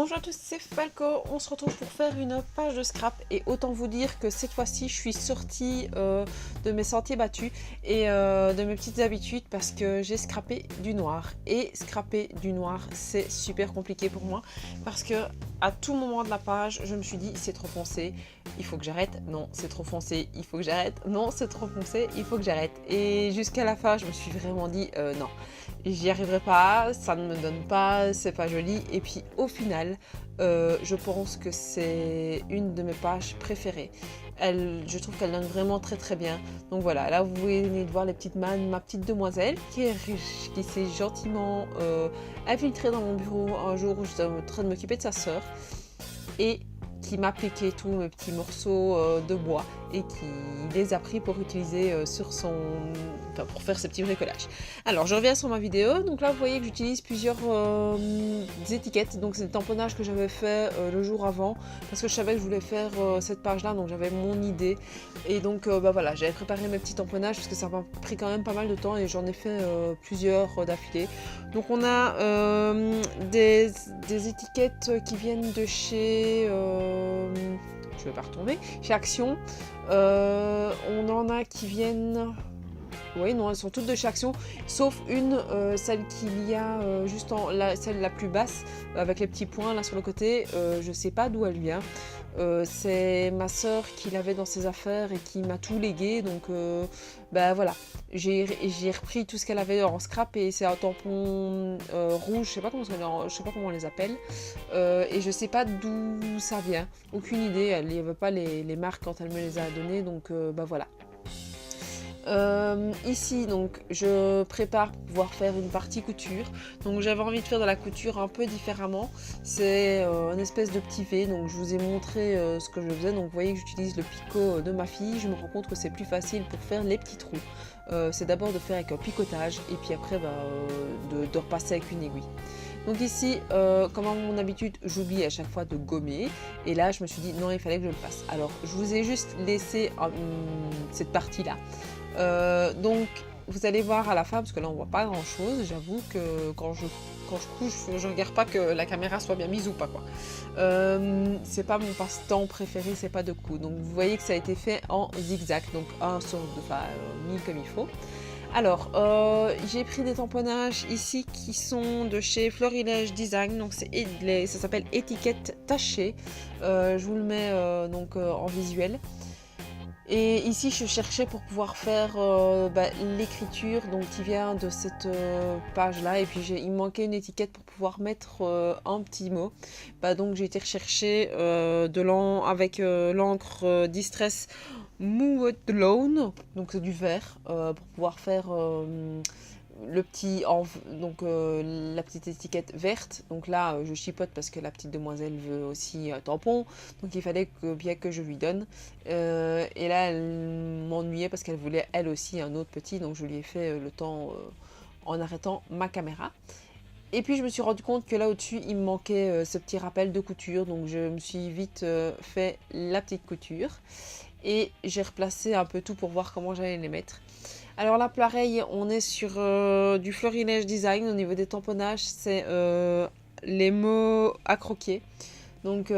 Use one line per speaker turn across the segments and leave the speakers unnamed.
Bonjour à tous, c'est Falco, on se retrouve pour faire une page de scrap et autant vous dire que cette fois-ci je suis sortie de mes sentiers battus et de mes petites habitudes parce que j'ai scrappé du noir et scraper du noir c'est super compliqué pour moi parce que à tout moment de la page je me suis dit c'est trop foncé, il faut que j'arrête, non c'est trop foncé, il faut que j'arrête, non c'est trop foncé, il faut que j'arrête et jusqu'à la fin je me suis vraiment dit non. J'y arriverai pas, ça ne me donne pas, c'est pas joli. Et puis au final, je pense que c'est une de mes pages préférées. Je trouve qu'elle donne vraiment très très bien. Donc voilà, là vous venez de voir les petites mains, ma petite demoiselle qui s'est gentiment infiltrée dans mon bureau un jour où j'étais en train de m'occuper de sa sœur. Et qui m'a piqué tous mes petits morceaux de bois et qui les a pris pour utiliser pour faire ces petits bricolages. Alors je reviens sur ma vidéo, donc là vous voyez que j'utilise plusieurs étiquettes, donc c'est des tamponnages que j'avais fait le jour avant, parce que je savais que je voulais faire cette page là, donc j'avais mon idée, et donc voilà, j'avais préparé mes petits tamponnages, parce que ça m'a pris quand même pas mal de temps, et j'en ai fait plusieurs d'affilée. Donc on a des étiquettes qui viennent de chez... je vais pas retomber. Chez Action. On en a qui viennent... Oui, non, elles sont toutes de chez Action, sauf une, celle qu'il y a celle la plus basse, avec les petits points là sur le côté. Je sais pas d'où elle vient. C'est ma soeur qui l'avait dans ses affaires et qui m'a tout légué, donc voilà, j'ai repris tout ce qu'elle avait en scrap et c'est un tampon rouge, je sais pas comment on les appelle, et je sais pas d'où ça vient, aucune idée. Elle n'y avait pas les marques quand elle me les a données, donc voilà. Ici donc je prépare pour pouvoir faire une partie couture, donc j'avais envie de faire de la couture un peu différemment. C'est une espèce de petit V, donc je vous ai montré ce que je faisais. Donc vous voyez que j'utilise le picot de ma fille. Je me rends compte que c'est plus facile pour faire les petits trous. C'est d'abord de faire avec un picotage et puis après de repasser avec une aiguille. Donc ici, comme à mon habitude, j'oublie à chaque fois de gommer. Et là, je me suis dit non, il fallait que je le fasse. Alors, je vous ai juste laissé cette partie-là. Donc, vous allez voir à la fin, parce que là, on voit pas grand-chose. J'avoue que quand je couche, je regarde pas que la caméra soit bien mise ou pas, quoi. C'est pas mon passe-temps préféré, c'est pas de coup. Donc, vous voyez que ça a été fait en zigzag, donc mis comme il faut. Alors, j'ai pris des tamponnages ici qui sont de chez Florilège Design, donc ça s'appelle étiquette tachée. Je vous le mets en visuel. Et ici, je cherchais pour pouvoir faire l'écriture qui vient de cette page-là. Et puis, il me manquait une étiquette pour pouvoir mettre un petit mot. Donc, j'ai été rechercher avec l'encre Distress Moodlone, donc c'est du vert, pour pouvoir faire la petite étiquette verte. Donc là je chipote parce que la petite demoiselle veut aussi un tampon, donc il fallait bien que je lui donne, et là elle m'ennuyait parce qu'elle voulait elle aussi un autre petit, donc je lui ai fait le temps en arrêtant ma caméra. Et puis je me suis rendu compte que là au-dessus il me manquait ce petit rappel de couture, donc je me suis vite fait la petite couture et j'ai replacé un peu tout pour voir comment j'allais les mettre. Alors là pareil, on est sur du Florilège Design. Au niveau des tamponnages, c'est les mots à croquer. Donc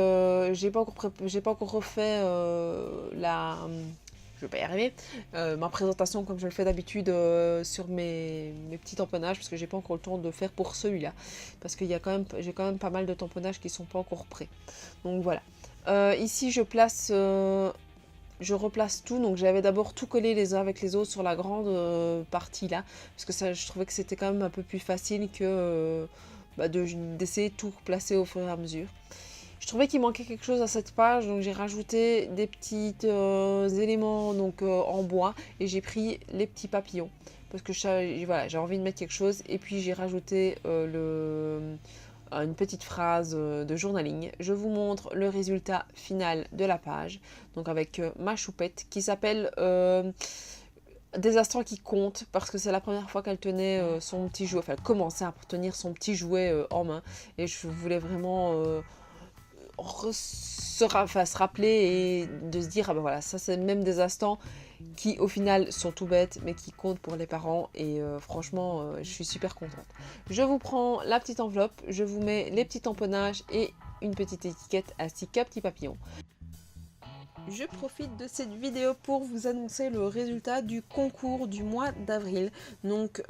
j'ai pas encore refait je vais pas y arriver, ma présentation comme je le fais d'habitude sur mes petits tamponnages, parce que j'ai pas encore le temps de faire pour celui-là, parce que j'ai quand même pas mal de tamponnages qui sont pas encore prêts. Donc voilà. Ici je replace tout, donc j'avais d'abord tout collé les uns avec les autres sur la grande partie là, parce que ça, je trouvais que c'était quand même un peu plus facile que d'essayer de tout replacer au fur et à mesure. Je trouvais qu'il manquait quelque chose à cette page, donc j'ai rajouté des petits éléments en bois, et j'ai pris les petits papillons, parce que j'ai envie de mettre quelque chose, et puis j'ai rajouté une petite phrase de journaling. Je vous montre le résultat final de la page, donc avec ma choupette qui s'appelle des instants qui comptent, parce que c'est la première fois qu'elle tenait son petit jouet, enfin elle commençait à tenir son petit jouet en main, et je voulais vraiment se rappeler et de se dire voilà, ça c'est même des instants qui au final sont tout bêtes mais qui comptent pour les parents, et franchement je suis super contente. Je vous prends la petite enveloppe, je vous mets les petits tamponnages et une petite étiquette ainsi qu'un petit papillon. Je profite de cette vidéo pour vous annoncer le résultat du concours du mois d'avril. Donc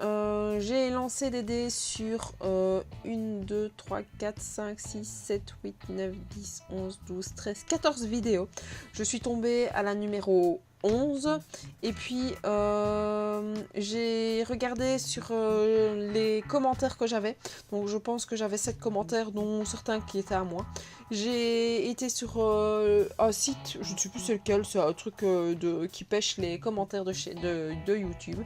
j'ai lancé des dés sur 1, 2, 3, 4, 5, 6, 7, 8, 9, 10, 11, 12, 13, 14 vidéos. Je suis tombée à la numéro 11 et puis j'ai regardé sur les commentaires que j'avais, donc je pense que j'avais 7 commentaires dont certains qui étaient à moi. J'ai été sur un site, je ne sais plus c'est lequel, c'est un truc qui pêche les commentaires de YouTube,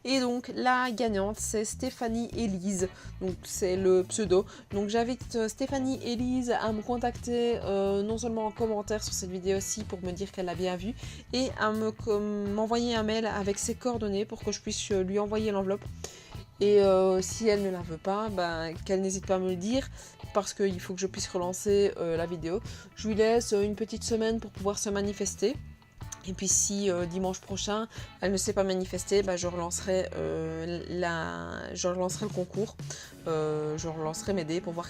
et donc la gagnante c'est Stéphanie Élise, donc c'est le pseudo. Donc j'invite Stéphanie Élise à me contacter non seulement en commentaire sur cette vidéo-ci pour me dire qu'elle l'a bien vue, et à m'envoyer un mail avec ses coordonnées pour que je puisse lui envoyer l'enveloppe. Et si elle ne la veut pas, qu'elle n'hésite pas à me le dire, parce qu'il faut que je puisse relancer la vidéo. Je lui laisse une petite semaine pour pouvoir se manifester. Et puis si dimanche prochain elle ne s'est pas manifester, je relancerai le concours, je relancerai mes dés pour voir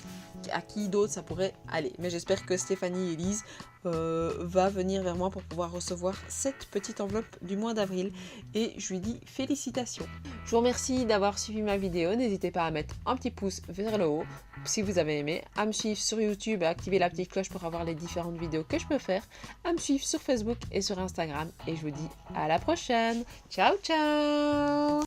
à qui d'autre ça pourrait aller. Mais j'espère que Stéphanie Élise va venir vers moi pour pouvoir recevoir cette petite enveloppe du mois d'avril, et je lui dis félicitations. Je vous remercie d'avoir suivi ma vidéo, n'hésitez pas à mettre un petit pouce vers le haut si vous avez aimé, à me suivre sur YouTube et à activer la petite cloche pour avoir les différentes vidéos que je peux faire, à me suivre sur Facebook et sur Instagram, et je vous dis à la prochaine. Ciao ciao.